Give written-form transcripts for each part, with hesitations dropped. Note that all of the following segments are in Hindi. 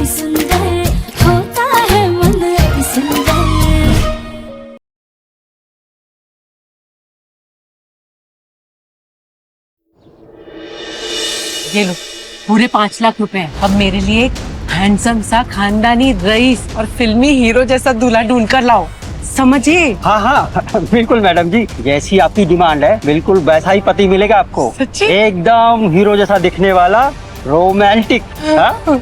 अति सुंदर होता है मन अति सुंदर। ये लो पूरे 5 लाख रुपए। अब मेरे लिए एक हैंडसम सा खानदानी रईस और फिल्मी हीरो जैसा दूल्हा ढूंढ कर लाओ, समझे? हाँ हाँ बिल्कुल मैडम जी, जैसी आपकी डिमांड है बिल्कुल वैसा ही पति मिलेगा आपको। सच्ची? एकदम हीरो जैसा दिखने वाला, रोमांटिक। हाँ?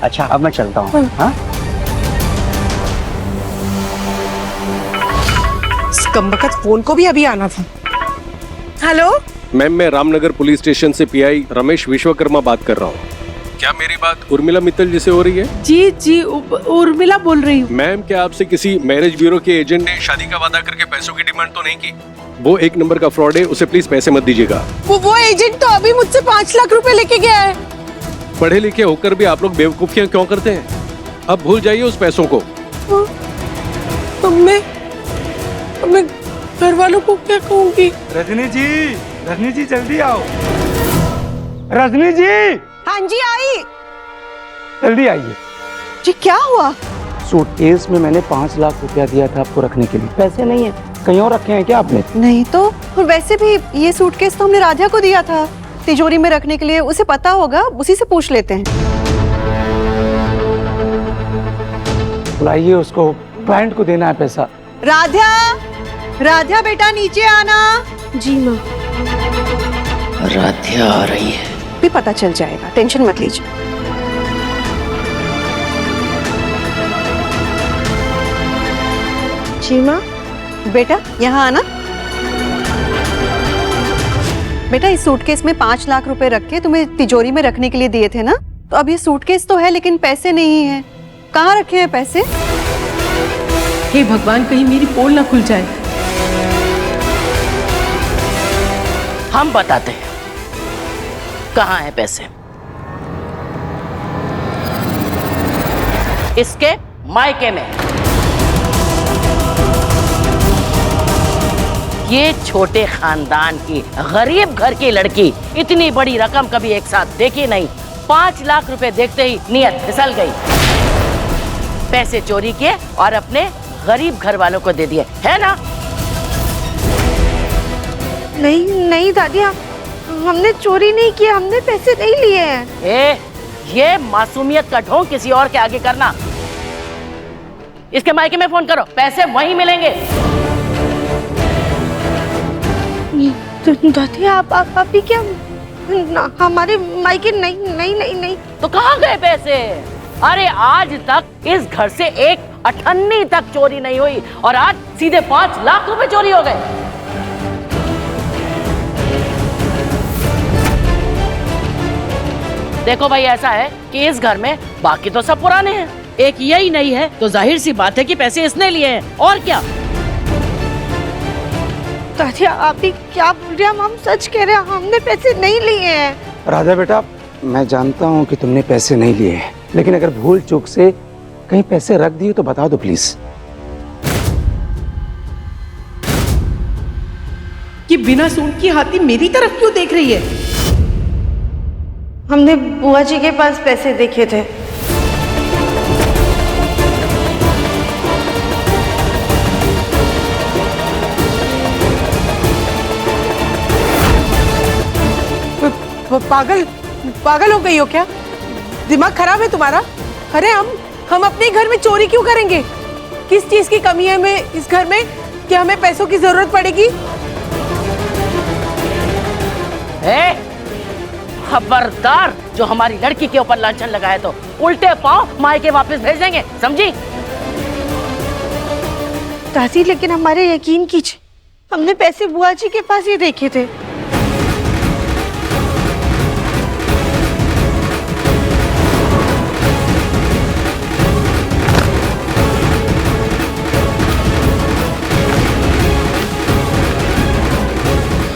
अच्छा अब मैं चलता हूँ। हाँ? इस कमबख्त फोन को भी अभी आना था। हेलो मैम, मैं रामनगर पुलिस स्टेशन से पीआई रमेश विश्वकर्मा बात कर रहा हूँ। क्या मेरी बात उर्मिला मित्तल जी से हो रही है? जी जी उर्मिला बोल रही हूँ। मैम, क्या आपसे किसी मैरिज ब्यूरो के एजेंट ने शादी का वादा करके पैसों की डिमांड तो नहीं की? वो 1 नंबर का फ्रॉड है, उसे प्लीज पैसे मत दीजिएगा। वो एजेंट तो अभी मुझसे 5 लाख रुपए लेके गया है। पढ़े लिखे होकर भी आप लोग बेवकूफियां क्यों करते हैं? अब भूल जाइए उस पैसों को। मैं घर वालों को क्या कहूँगी? रजनी जी जल्दी आओ। रजनी जी हाँ जी आई। जल्दी आइए। जी क्या हुआ? सूटकेस में मैंने 5 लाख रुपया दिया था आपको रखने के लिए, पैसे नहीं है। कहीं और रखे हैं क्या आपने? नहीं तो, और वैसे भी ये सूटकेस तो हमने राजा को दिया था तिजोरी में रखने के लिए, उसे पता होगा, उसी से पूछ लेते हैं। बुलाइए उसको, क्लाइंट को देना है पैसा। राधा, राधा बेटा नीचे आना। जी माँ। राध्या आ रही है। भी पता चल जाएगा, टेंशन मत लीजिए। जी माँ। बेटा यहाँ आना। बेटा इस सूटकेस में 5 लाख रुपए रख के तुम्हें तिजोरी में रखने के लिए दिए थे ना, तो अब ये सूटकेस तो है लेकिन पैसे नहीं है। कहाँ रखे हैं पैसे? हे भगवान, कहीं मेरी पोल ना खुल जाए। हम बताते हैं कहाँ है पैसे। इसके मायके में। ये छोटे खानदान की गरीब घर की लड़की इतनी बड़ी रकम कभी एक साथ देखी नहीं। 5 लाख रुपए देखते ही नियत फिसल गई। पैसे चोरी किए और अपने गरीब घर वालों को दे दिए, है ना? नहीं दादी, हमने चोरी नहीं किया, हमने पैसे नहीं लिए हैं। ये मासूमियत का ढोंग किसी और के आगे करना। इसके मायके में फोन करो, पैसे वहीं मिलेंगे। दादी आप भी क्या ना, हमारे मायके नहीं। तो कहाँ गए पैसे? अरे आज तक इस घर से एक अठन्नी तक चोरी नहीं हुई और आज सीधे 5 लाख रुपए चोरी हो गए। देखो भाई, ऐसा है कि इस घर में बाकी तो सब पुराने हैं, एक यही नहीं है, तो जाहिर सी बात है कि पैसे इसने लिए हैं। और क्या? दादी आप भी क्या बोल रहे हैं? हम सच कह रहे हैं, हमने पैसे नहीं लिए हैं। राधा बेटा, मैं जानता हूँ कि तुमने पैसे नहीं लिए हैं, लेकिन अगर भूल चूक से कहीं पैसे रख दिए तो बता दो प्लीज। ये बिना सूट की हाथी मेरी तरफ क्यों देख रही है? हमने बुआ जी के पास पैसे देखे थे। पागल हो गई हो क्या? दिमाग खराब है तुम्हारा? अरे हम अपने घर में चोरी क्यों करेंगे? किस चीज की कमी है हमें इस घर में कि हमें पैसों की जरूरत पड़ेगी? खबरदार, जो हमारी लड़की के ऊपर लांछन लगाए तो उल्टे पांव मायके वापस भेज देंगे, समझी? दादी लेकिन हमारे यकीन कीजिए, हमने पैसे बुआ जी के पास ही देखे थे।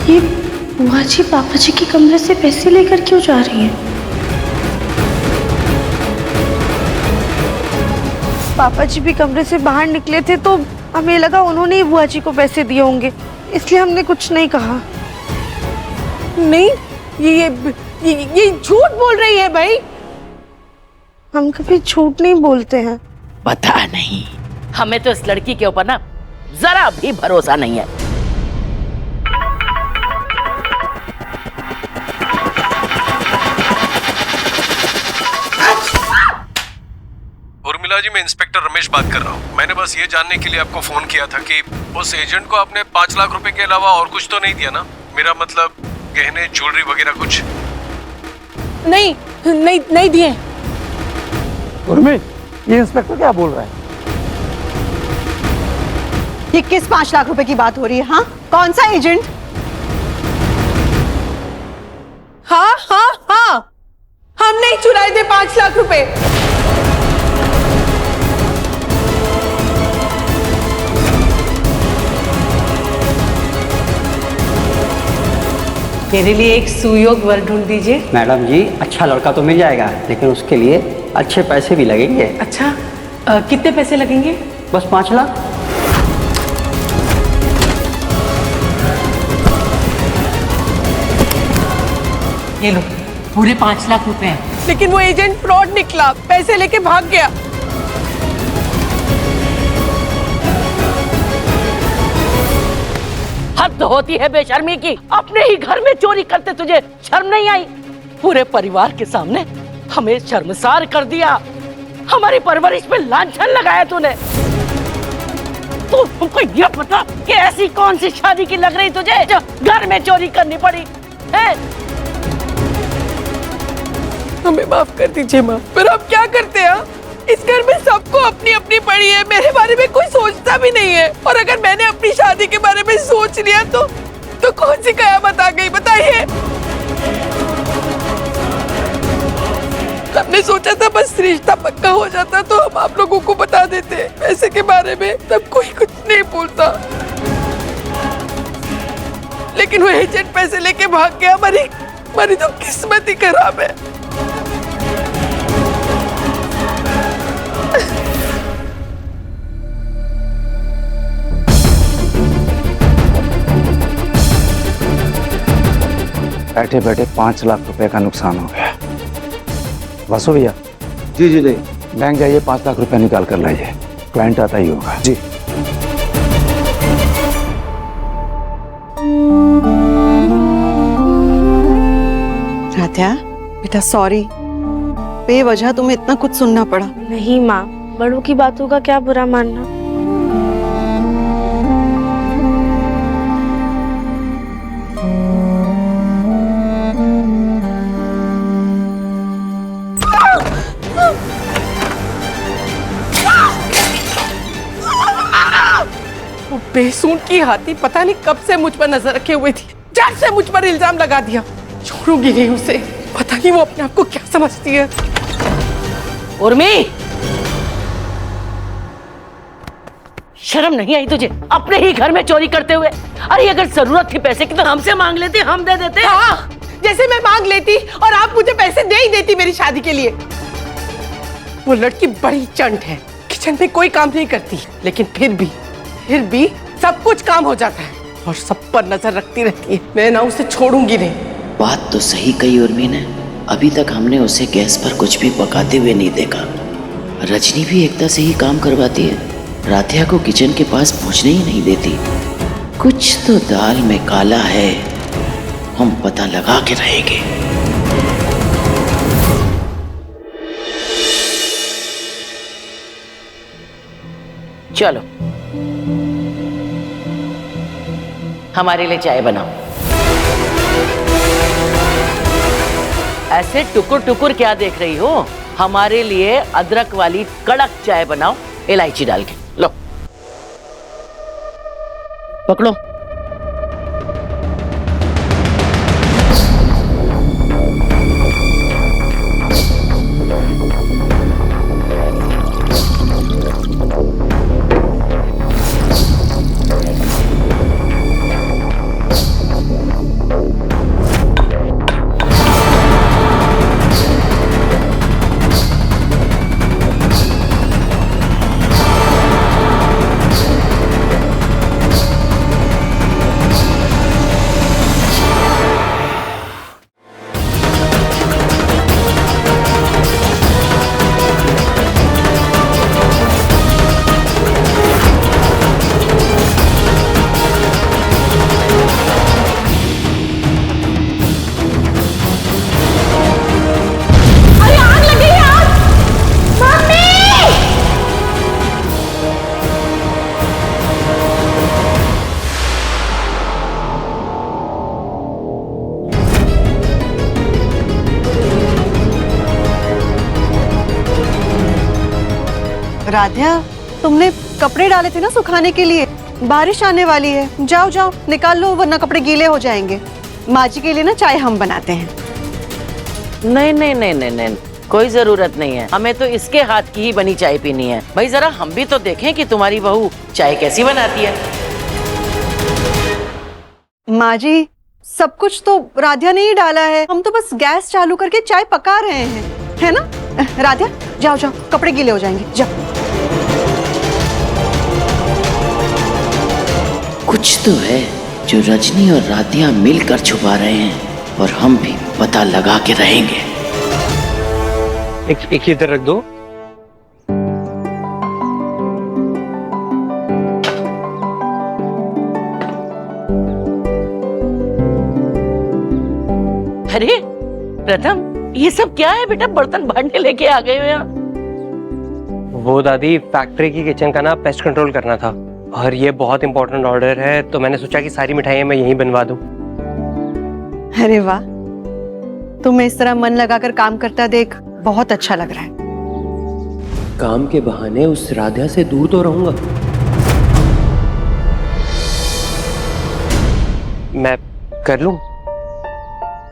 ये बुआ जी पापा जी के कमरे से पैसे लेकर क्यों जा रही हैं? पापा जी भी कमरे से बाहर निकले थे तो हमें लगा उन्होंने ही बुआ जी को पैसे दिए होंगे, इसलिए हमने कुछ नहीं कहा। नहीं, ये झूठ बोल रही है भाई। हम कभी झूठ नहीं बोलते हैं। पता नहीं, हमें तो इस लड़की के ऊपर ना जरा भी भरोसा नहीं है। उर्मिला जी, मैं इंस्पेक्टर रमेश बात कर रहा हूँ। मैंने बस ये जानने के लिए आपको फोन किया था कि उस एजेंट को आपने 5 लाख रुपए के अलावा और कुछ तो नहीं दिया ना? मेरा मतलब गहने, ज्वेलरी वगैरह कुछ? नहीं नहीं नहीं दिए। उर्मी, ये इंस्पेक्टर क्या बोल रहा है? ये किस 5 लाख रुपए की बात हो रही है? हाँ, कौन सा एजेंट? हाँ हाँ हाँ, हम नहीं चुराए थे 5 लाख रुपए। मेरे लिए एक सुयोग वर ढूंढ दीजिए। मैडम जी, अच्छा लड़का तो मिल जाएगा, लेकिन उसके लिए अच्छे पैसे भी लगेंगे। अच्छा, कितने पैसे लगेंगे? बस 5 लाख। ये लो, पूरे 5 लाख रुपए हैं। लेकिन वो एजेंट फ्रॉड निकला, पैसे लेके भाग गया। हद होती है बेशर्मी की। अपने ही घर में चोरी करते तुझे शर्म नहीं आई? पूरे परिवार के सामने हमें शर्मसार कर दिया। हमारी परवरिश पे लांछन लगाया तूने। तो तुमको ये पता कि ऐसी कौन सी शादी की लग रही तुझे जो घर में चोरी करनी पड़ी है? हमें माफ कर दीजिए माँ, पर अब क्या करते हैं? इस घर में सबको अपनी अपनी पड़ी है, मेरे बारे में कोई सोचता भी नहीं है। और अगर मैंने अपनी शादी के बारे में सोच लिया तो कौन सी कयामत आ गई बताइए? हमने सोचा था बस रिश्ता पक्का हो जाता तो हम आप लोगों को बता देते पैसे के बारे में, तब कोई कुछ नहीं बोलता। लेकिन वो एजेंट पैसे लेके भाग गया। हमारी तो किस्मत ही खराब है। बैठे बैठे 5 लाख रुपए का नुकसान हो गया। वासु भैया, जी जी जी। बैंक जाइए, 5 लाख रुपए निकाल कर लाइए। क्लाइंट आता ही होगा। जी। राध्या बेटा, सॉरी, बेवजह तुम्हें इतना कुछ सुनना पड़ा। नहीं माँ, बड़ों की बातों का क्या बुरा मानना। बेसून की हाथी पता नहीं कब से मुझ पर नजर रखे हुए थी, झट से मुझ पर इल्जाम लगा दिया। छोड़ूंगी नहीं उसे। पता नहीं वो अपने आप को क्या समझती है। उर्मी, शर्म नहीं आई तुझे अपने ही घर में चोरी करते हुए? अरे अगर जरूरत थी पैसे की तो हमसे मांग लेती, हम दे देते। हाँ, जैसे मैं मांग लेती और आप मुझे पैसे दे ही देती मेरी शादी के लिए। वो लड़की बड़ी चंट है, किचन में कोई काम नहीं करती, लेकिन फिर भी सब कुछ काम हो जाता है और सब पर नजर रखती रहती है। मैं ना उसे छोड़ूंगी नहीं। बात तो सही कही उर्मी ने। अभी तक हमने उसे गैस पर कुछ भी पकाते हुए नहीं देखा। रजनी भी एकता से ही काम करवाती है, राधिया को किचन के पास पहुंचने ही नहीं देती। कुछ तो दाल में काला है, हम पता लगा के रहेंगे। चलो हमारे लिए चाय बनाओ। ऐसे टुकुर टुकुर क्या देख रही हो? हमारे लिए अदरक वाली कड़क चाय बनाओ, इलायची डाल के। लो पकड़ो। राध्या, तुमने कपड़े डाले थे ना सुखाने के लिए, बारिश आने वाली है, जाओ जाओ निकाल लो वरना कपड़े गीले हो जाएंगे। माँ जी के लिए ना चाय हम बनाते हैं। नहीं नहीं नहीं नहीं नहीं, कोई जरूरत नहीं है, हमें तो इसके हाथ की ही बनी चाय पीनी है। भाई जरा हम भी तो देखें कि तुम्हारी बहू चाय कैसी बनाती है। माँ जी, सब कुछ तो राध्या ने ही डाला है, हम तो बस गैस चालू करके चाय पका रहे हैं, है ना? राध्या जाओ जाओ, कपड़े गीले हो जाएंगे, जाओ। कुछ तो है जो रजनी और राधिया मिलकर छुपा रहे हैं और हम भी पता लगा के रहेंगे। एक इधर रख दो। अरे प्रथम, ये सब क्या है बेटा? बर्तन भांडे लेके आ गए हो यहाँ। वो दादी, फैक्ट्री की किचन का ना पेस्ट कंट्रोल करना था और ये बहुत इंपॉर्टेंट ऑर्डर है, तो मैंने सोचा कि सारी मिठाइयाँ मैं यहीं बनवा दूं। अरे वाह, तुम्हें इस तरह मन लगाकर काम करता देख बहुत अच्छा लग रहा है। काम के बहाने उस राधिया से दूर तो रहूंगा। मैं कर लूं।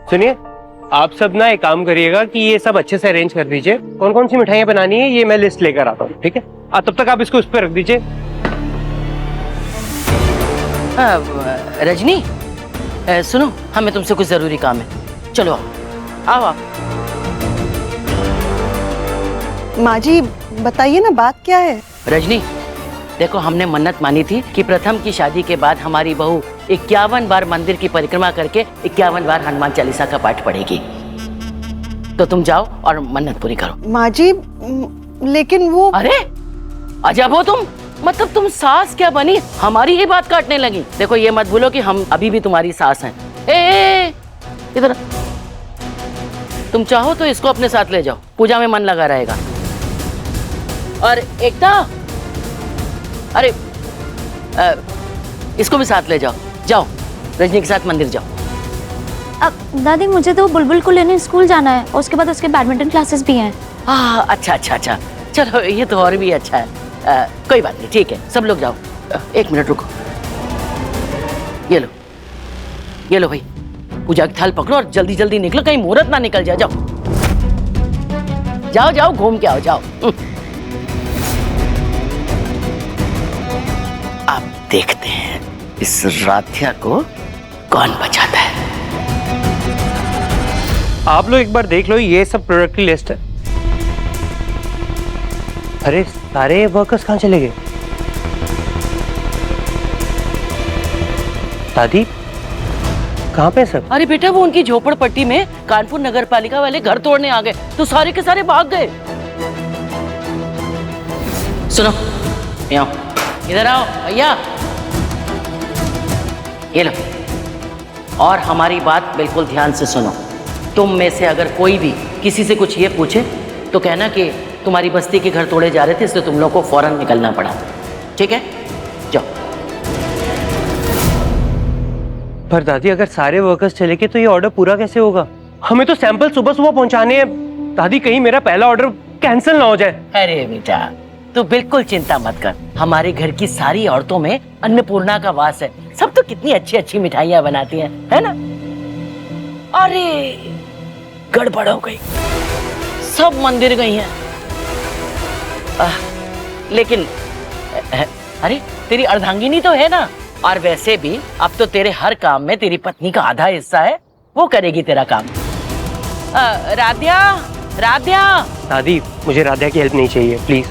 सुनिए, आप सब ना एक काम करिएगा कि ये सब अच्छे से अरेंज कर दीजिए, कौन कौन सी मिठाइयाँ बनानी है ये मैं लिस्ट लेकर आता हूँ, ठीक है? तब तक आप इसको उस पर रख दीजिए। रजनी, सुनो, हमें तुमसे कुछ जरूरी काम है, चलो आओ आओ। माँ जी बताइए ना, बात क्या है? रजनी देखो, हमने मन्नत मानी थी कि प्रथम की शादी के बाद हमारी बहू 51 बार मंदिर की परिक्रमा करके 51 बार हनुमान चालीसा का पाठ पढ़ेगी, तो तुम जाओ और मन्नत पूरी करो। माँ जी लेकिन वो... अरे अजब हो तुम, मतलब तुम सास क्या बनी, हमारी ही बात काटने लगी। देखो ये मत भूलो कि हम अभी भी तुम्हारी सास हैं। ए इधर, तुम चाहो तो इसको अपने साथ ले जाओ, पूजा में मन लगा रहेगा। और एकता, अरे इसको भी साथ ले जाओ, जाओ रजनी के साथ मंदिर जाओ। अब दादी, मुझे तो बुलबुल को लेने स्कूल जाना है और उसके बाद उसके बैडमिंटन क्लासेस भी हैं। अच्छा अच्छा अच्छा, चलो ये तो और भी अच्छा है। कोई बात नहीं, ठीक है, सब लोग जाओ। एक मिनट रुको, ये लो भाई, पूजा की थाल पकड़ो और जल्दी जल्दी निकलो, कहीं मुहूर्त ना निकल जाए। जाओ जाओ जाओ, घूम के आओ, जाओ। अब देखते हैं इस राधिया को कौन बचाता है। आप लोग एक बार देख लो, ये सब प्रोडक्ट की लिस्ट है। अरे सारे वर्कर्स कहाँ चले गए? दादी कहाँ पे सब? अरे बेटा, वो उनकी झोपड़पट्टी में कानपुर नगर पालिका वाले घर तोड़ने आ गए, तो सारे के सारे भाग गए। सुनो, यहाँ इधर आओ भैया, ये लो, और हमारी बात बिल्कुल ध्यान से सुनो। तुम में से अगर कोई भी किसी से कुछ ये पूछे तो कहना कि तुम्हारी बस्ती के घर तोड़े जा रहे थे, इसलिए तुम लोग को फौरन निकलना पड़ा, ठीक है? जाओ। पर दादी, अगर सारे वर्कर्स चले गए तो ये ऑर्डर पूरा कैसे होगा? हमें तो सैंपल सुबह सुबह पहुंचाने हैं। दादी, कहीं मेरा पहला ऑर्डर कैंसिल ना हो जाए। अरे बेटा, तू बिल्कुल चिंता मत कर, हमारे घर की सारी औरतों में अन्नपूर्णा का वास है, सब तो कितनी अच्छी अच्छी मिठाइयाँ बनाती हैं, है ना? अरे गड़बड़ हो गई, सब मंदिर गई हैं। लेकिन अरे तेरी अर्धांगिनी तो है ना, और वैसे भी अब तो तेरे हर काम में तेरी पत्नी का आधा हिस्सा है, वो करेगी तेरा काम। राधिया, राधिया। दादी, मुझे राधिया की हेल्प नहीं चाहिए, प्लीज।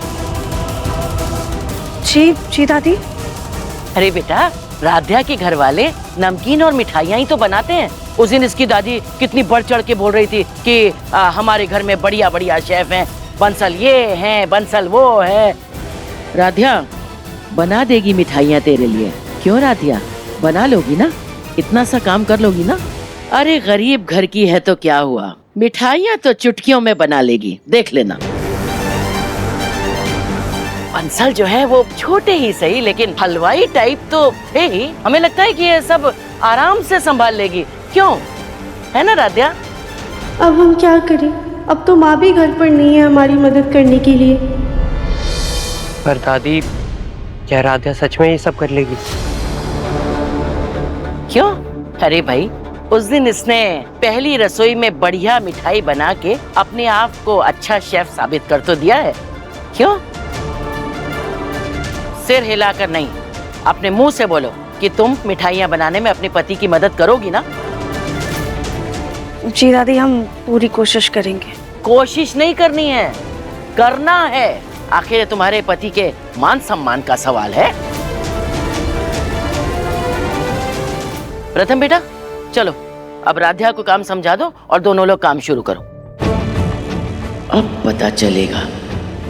जी दादी। अरे बेटा, राधिया के घर वाले नमकीन और मिठाइयाँ ही तो बनाते हैं। उस दिन इसकी दादी कितनी बढ़ चढ़ के बोल रही थी कि हमारे घर में बढ़िया बढ़िया शेफ हैं, बंसल ये हैं, बंसल वो है। राधिया बना देगी मिठाइयाँ तेरे लिए, क्यों राधिया? बना लोगी ना, इतना सा काम कर लोगी ना? अरे गरीब घर की है तो क्या हुआ, मिठाइयाँ तो चुटकियों में बना लेगी, देख लेना। बंसल जो है वो छोटे ही सही, लेकिन हलवाई टाइप तो है ही। हमें लगता है कि ये सब आराम से संभाल लेगी, क्यों? है ना राधिया? अब हम क्या करें, अब तो माँ भी घर पर नहीं है हमारी मदद करने के लिए। पर दादी, क्या राधिया सच में ये सब कर लेगी? क्यों? अरे भाई, उस दिन इसने पहली रसोई में बढ़िया मिठाई बना के अपने आप को अच्छा शेफ साबित कर तो दिया है। क्यों? सिर हिलाकर नहीं, अपने मुंह से बोलो कि तुम मिठाइयाँ बनाने में अपने पति की मदद करोगी ना? जी दादी, हम पूरी कोशिश करेंगे। कोशिश नहीं करनी है, करना है। आखिर तुम्हारे पति के मान सम्मान का सवाल है। प्रथम बेटा, चलो अब राधिया को काम समझा दो और दोनों लोग काम शुरू करो। अब पता चलेगा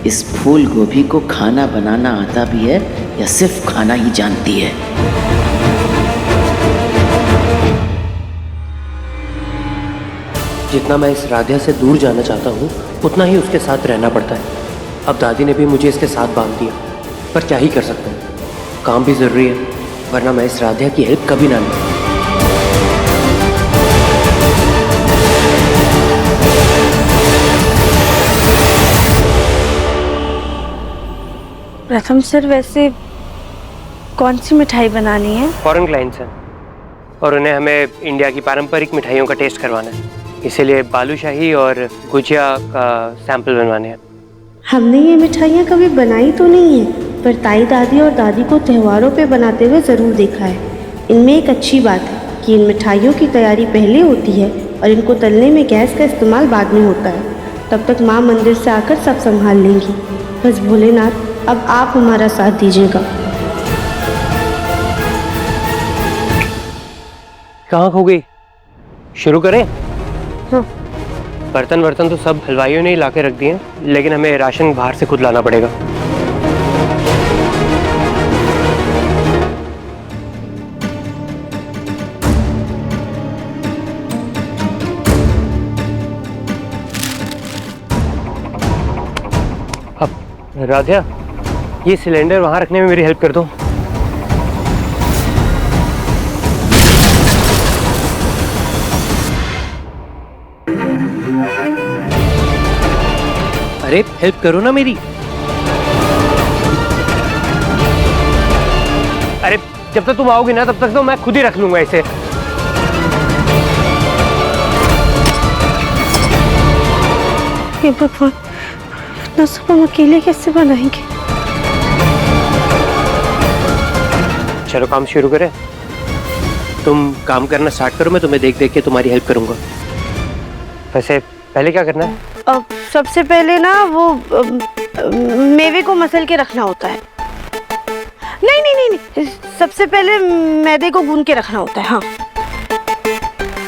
इस फूल गोभी को खाना बनाना आता भी है या सिर्फ खाना ही जानती है। जितना मैं इस राधिया से दूर जाना चाहता हूँ, उतना ही उसके साथ रहना पड़ता है। अब दादी ने भी मुझे इसके साथ बांध दिया, पर क्या ही कर सकता हूँ, काम भी जरूरी है, वरना मैं इस राधिया की हेल्प कभी ना लूँ। प्रथम सर, वैसे कौन सी मिठाई बनानी है? फॉरेन क्लाइंट्स हैं और उन्हें हमें इंडिया की पारंपरिक मिठाइयों का टेस्ट करवाना है, इसीलिए बालूशाही और गुजिया का सैंपल बनवाने हैं। हमने ये मिठाइयाँ कभी बनाई तो नहीं है, पर ताई दादी और दादी को त्योहारों पे बनाते हुए ज़रूर देखा है। इनमें एक अच्छी बात है कि इन मिठाइयों की तैयारी पहले होती है और इनको तलने में गैस का इस्तेमाल बाद में होता है। तब तक माँ मंदिर से आकर सब संभाल लेंगी। बस भोलेनाथ, अब आप हमारा साथ दीजिएगा। कहाँ खो गई? शुरू करें? हाँ। बर्तन वर्तन तो सब हलवाइयों ने ही ला के रख दिए, लेकिन हमें राशन बाहर से खुद लाना पड़ेगा। अब राधिया, ये सिलेंडर वहां रखने में मेरी हेल्प कर दो। अरे हेल्प करो ना मेरी। अरे जब तक तुम आओगी ना, तब तक तो मैं खुद ही रख लूंगा इसे। हे भगवान, इतना सब हम अकेले कैसे बनाएंगे? चलो काम शुरू करें। तुम काम करना स्टार्ट करो, मैं तुम्हें देख देख के तुम्हारी हेल्प करूंगा। वैसे पहले क्या करना है? अब सबसे पहले ना वो मेवे को मसल के रखना होता है। नहीं नहीं नहीं नहीं, सबसे पहले मैदे को गूंद के रखना होता है। हाँ,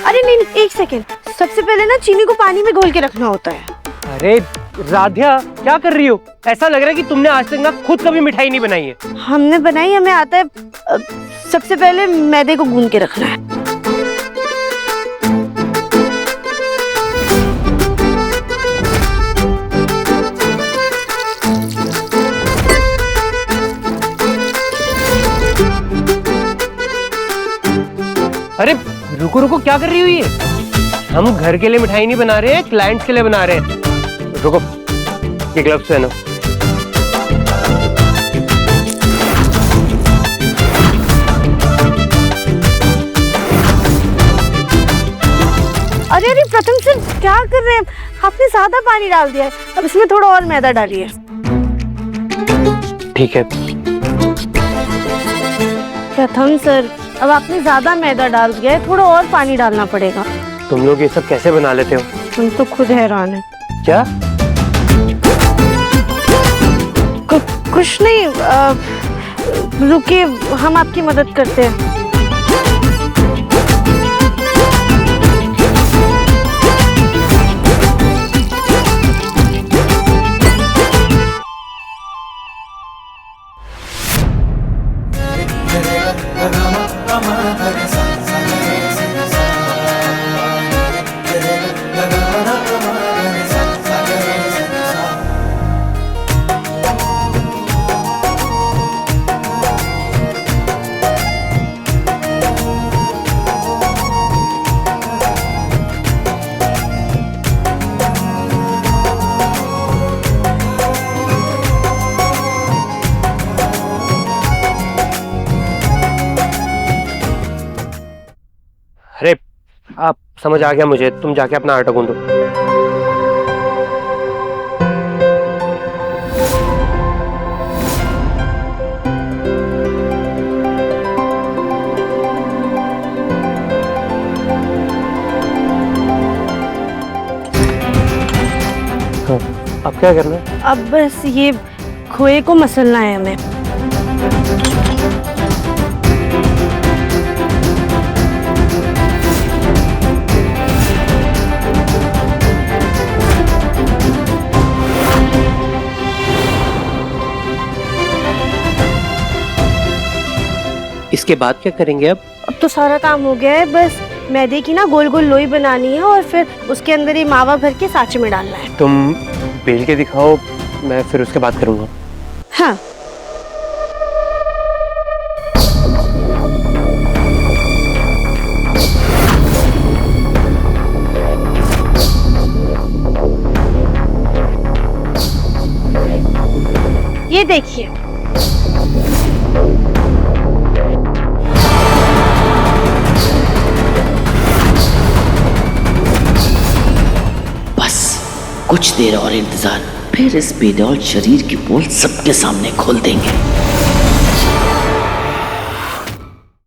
अरे नहीं नहीं, एक सेकेंड, सबसे पहले ना चीनी को पानी में घोल के रखना होता है। अरे राधिया, क्या कर रही हो? ऐसा लग रहा है कि तुमने आज तक ना खुद कभी मिठाई नहीं बनाई है। हमने बनाई, हमें आता है। सबसे पहले मैदे को गूंद के रखना है। अरे रुको रुको, क्या कर रही हो ये? हम घर के लिए मिठाई नहीं बना रहे हैं, क्लाइंट्स के लिए बना रहे हैं। रुको, ये ग्लव्स पहनो। अरे अरे प्रथम सर, क्या कर रहे हैं? आपने ज्यादा पानी डाल दिया है, अब इसमें थोड़ा और मैदा डालिए। ठीक है। प्रथम सर, अब आपने ज्यादा मैदा डाल दिया है, थोड़ा और पानी डालना पड़ेगा। तुम लोग ये सब कैसे बना लेते हो? हम तो खुद हैरान हैं। क्या? कुछ नहीं, रुकिए, हम आपकी मदद करते हैं। आप समझ आ गया मुझे, तुम जाके अपना आटा गूंदो। हाँ, अब क्या करना है? अब बस ये खोए को मसलना है हमें। इसके बाद क्या करेंगे अब? अब तो सारा काम हो गया है, बस मैदे की ना गोल गोल लोई बनानी है और फिर उसके अंदर ये मावा भर के सांचे में डालना है। तुम बेल के दिखाओ, मैं फिर उसके बाद करूँगा। हाँ। ये देखिए, बस कुछ देर और इंतजार, फिर इस बेडौल शरीर की पोल सबके सामने खोल देंगे।